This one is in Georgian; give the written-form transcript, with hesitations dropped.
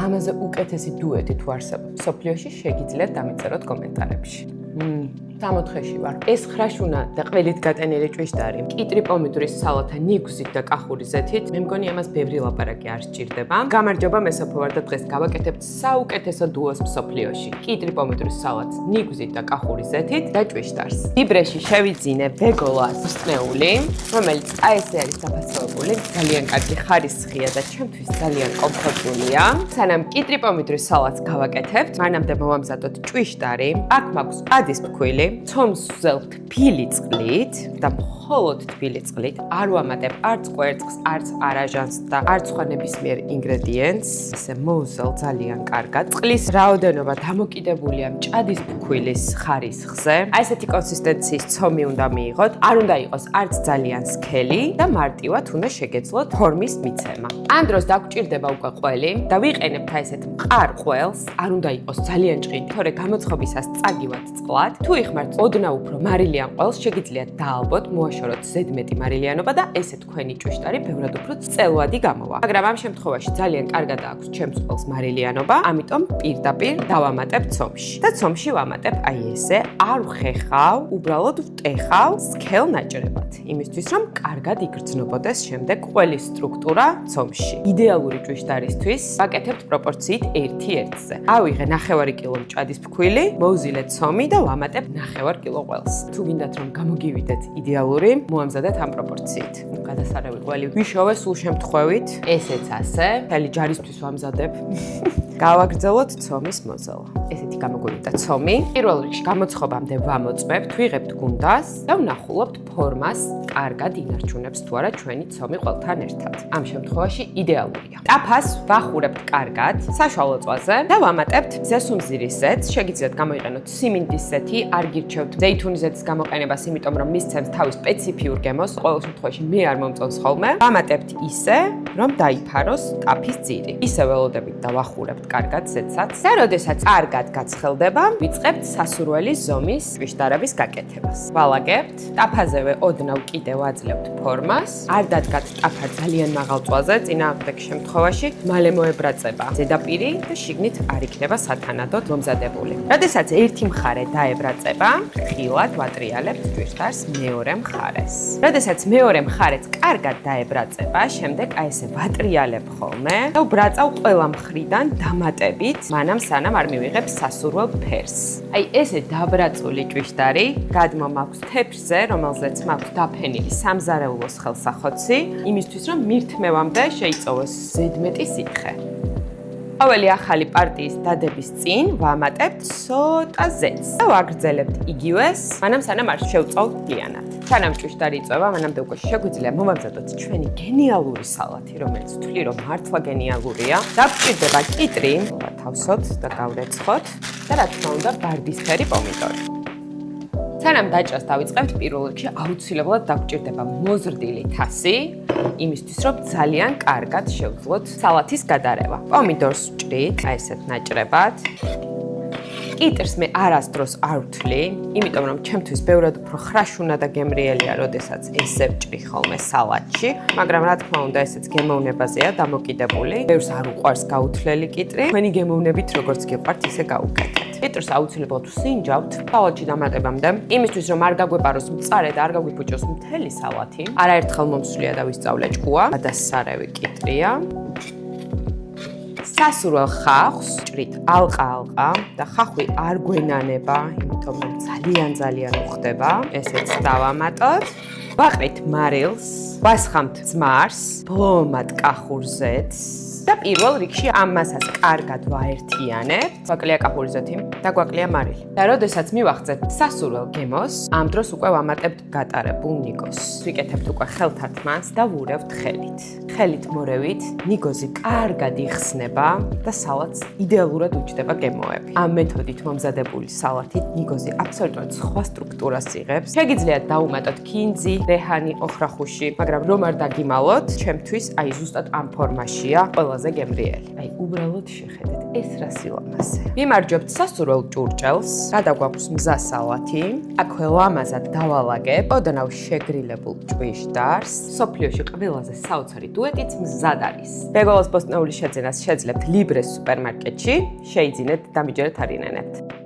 ამაზე უკეთესი დუეტი თუ არსებობს სოფლიოში, შეგიძლიათ დამიწეროთ კომენტარებში. 64-ში ვარ. ეს ხრაშუნა და ყველით გატენილი ჭვიშტარი, კიტრი პომიდორის სალათა ნიგვზით და კახური ზეთით, მე მგონი ამას ბევრი ლაპარაკი არ სჭირდება. გამარჯობა, მე სოფო ვარ და დღეს გავაკეთებთ საუკეთესო დუოს მსოფლიოში. კიტრი პომიდორის სალატს ნიგვზით და კახური ზეთით და ჭვიშტარს. ვიბრეში შევიძინე ვეგოლას უსწნეული, რომელიც წაესე არის დაფასებული, ძალიან კარგი ხარისხია და ჩემთვის ძალიან კომფორტულია. სანამ კიტრი პომიდორის სალატს გავაკეთებთ, მანამდე მოვამზადოთ ჭვიშტარი. აქ მაქვს ადის ფქვილი, ცომს ვზელთ თბილი წყლით და მხოლოდ თბილი წყლით. არ ვამატებ არც კვერცხს, არც არაჟანს და არც სხვა ნებისმიერ ინგრედიენტს. ესე მოვზელ ძალიან კარგად. წყლის რაოდენობა დამოკიდებულია მჭადის ფქვილის ხარისხზე. აი ესეთი კონსისტენციის ცომი უნდა მიიღოთ. არ უნდა იყოს არც ძალიან სქელი და მარტივად უნდა შეგეძლოთ ფორმის მიცემა. ამ დროს დაგჭირდება უკვე ყველი და ვიყენებთ აი ესეთ მყარ ყველს. არ უნდა იყოს ძალიან ჭყინტი, თორე გამოცხობისას წაგივათ წყლად. თუ იხმართ ოდნავ უფრო მარილიან ყველს, შეგიძლიათ დაალბოთ, მოაშოროთ ზედმეტი მარილიანობა და ესე თქვენი ჭვიშტარი ბევრად უფრო წელვადი გამოვა. მაგრამ ამ შემთხვევაში ძალიან კარგად აქვს ჩემს ყველს მარილიანობა, ამიტომ პირდაპირ დავამატებ ცომში. და ცომში ვამატებ აი ესე, არ ვხეხავ, უბრალოდ ვტეხავ სქელ ნაჭრებად, იმისთვის რომ კარგად იგრძნობოდეს შემდეგ ყველის სტრუქტურა ცომში. იდეალური ჭვიშტარისთვის ვაკეთებთ პროპორციით 1:1-ზე. ავიღე 9 კილო მჭადის ფქვილი, მოვზილე ცომი და ვამატებ 9 კილო ყველს. თუ გინდათ რომ გამოგივიდეთ იდეალური, მოამზადეთ ამ პროპორციით. გადასარევი ყველი ვიშოვე სულ შემთხვევით, ესეც ასე. მთელი ჯარისთვის ვამზადებ. გავაგრძელოთ ცომის მოზოლა. ესეთი გამოგვივიდა ცომი. პირველ რიგში გამოცხობამდე ვამოწმებთ, ვიღებთ გუნდას და ვნახულობთ ფორმას კარგად ინარჩუნებს თუ არა ჩვენი ცომი ყველთან ერთად. ამ შემთხვევაში იდეალურია. ტაფას ვახურებთ კარგად საშუალო წვაზე და ვამატებთ ზესუმზირის ზეთს. შეგიძლიათ გამოიყენოთ სიმინდის ზეთი, არ გირჩევთ ზეითუნის ზეთის გამოყენებას, იმიტომ რომ მისცემს თავის სპეციფიურ გემოს. ყოველ შემთხვევაში მე არ მომწონს ხოლმე. ვამატებთ ისე, რომ დაიფაროს ტაფის ძირი. ისე ველოდებით და ვახურებთ კარგად ზეთსაც და როდესაც კარგად გაცხელდება, ვიწყებთ სასურველი ზომის ჭვიშტარების გაკეთებას. ვალაგებთ, ტაფაზევე ოდნავ კიდევ აძლევთ ფორმას. არ დადგათ ტაფა ძალიან მაღალ წვაზე, წინააღმდეგ შემთხვევაში მალე მოებრაწება ზედაპირი და შიგნით არ იქნება სათანადოდ მომზადებული. როდესაც ერთი მხარე დაებრაწება, ხილად ვატრიალებთ ჭვიშტარს მეორე მხარეს. როდესაც მეორე მხარეც კარგად დაებრაწება, შემდეგ აი ესე ვატრიალებ ხოლმე და ვბრაწავ ყველა მხრიდან დამატებით, მანამ სანამ არ მივიღებ სასურველ ფერს. აი ესე დაბრაწული ჭვიშტარი გადმომაქვს თეფშზე, რომელზეც მაქვს დაფენილი სამზარეულოს ხელსახოცი, იმისთვის რომ მირთმევამდე შეიწოვოს ზედმეტი სითხე. ყოველი ახალი პარტიის დადების წინ ვამატებთ ცოტა ზეთს და ვაგრძელებთ იგივეს, მანამ სანამ არ შევწოვთ მთლიანად. სანამ ჭვიშტარი იწვევა, მანამდე უკვე შეგვიძლია მომამზადოთ ჩვენი გენიალური სალათი, რომელიც ვთვლი რომ მართლა გენიალურია. დაგჭირდება კიტრი, თავსოთ და გავრეცხოთ და რა თქმა უნდა ვარდისფერი პომიდორი. სანამ დაჭრას დავიწყებთ, პირველ რიგში აუცილებლად დაგჭირდება მოზრდილი თასი, იმისთვის რომ ძალიან კარგად შევძლოთ სალათის გადარევა. პომიდორს ვჭრით, აი ესეთ ნაჭრებად. კიტრს მე არასდროს არ ვთვლი, იმიტომ რომ ჩემთვის ბევრად უფრო ხრაშუნა და გემრიელია, როდესაც ესე ვჭრი ხოლმე სალატში, მაგრამ რა თქმა უნდა ესეც გემოვნებაზეა დამოკიდებული. ბევრს არ უყვარს გაუთვლელი კიტრი, თქვენი გემოვნებით როგორც გიყვართ, ისე გაუკეთეთ. კიტრს აუცილებლად ვსინჯავთ სალატში დამატებამდე, იმისთვის რომ არ გაგვეპაროს მწარე და არ გაგვიფუჭოს მთელი სალათი. არაერთხელ მომსვლია და ვისწავლე ჭკუა, გადასარევი კიტრია. სასურველ ხახს ჭრით ალყა-ალყა და ხახვი არ გვენანება, იმიტომ რომ ძალიან უხდება. ესეც დავამატოთ. ვაყრით მარილს, ვასხამთ ძმარს, ბლომად კახურ ზეთს და პირველ რიგში ამ მასას კარგად ვაერთიანებ. გვაკლია კახური ზეთი და გვაკლია მარილი. და როდესაც მივახცეთ სასურველ გემოს, ამ დროს უკვე ვამატებთ გატარებულ ნიგოს. ვიკეთებთ უკვე ხელთათმანს და ვურევთ ხელით. ხელით მორევით, ნიგოზი კარგად იხსნება და სალატს იდეალურად უჩდება გემოები. ამ მეთოდით მომზადებული სალათით ნიგოზი აბსოლუტურად სხვა სტრუქტურას იღებს. შეგიძლიათ დაუმატოთ ქინძი, რეჰანი, ოხრახუში, მაგრამ რომ არ დაგიმალოთ, ჩემთვის აი ზუსტად ამ ფორმაშია ყველა ყველაზე გემრიელი. აი, უბრალოდ შეხედეთ, ეს რა სილამაზე. მიმარჯობთ სასურველ ჭურჭელს, გადაგვაქვს მზა სალათი, აქვე ლამაზად დავალაგებ ოდნავ შეგრილებულ ჭვიშდარს. სოფლიოში ყველაზე საოცარი დუეტიც მზად არის. ბეგოლას ბოსტნეულის შეძენას შეძლებთ ლიბრეს სუპერმარკეტში, შეიძინეთ, დამიჯერეთ არ ინენებთ.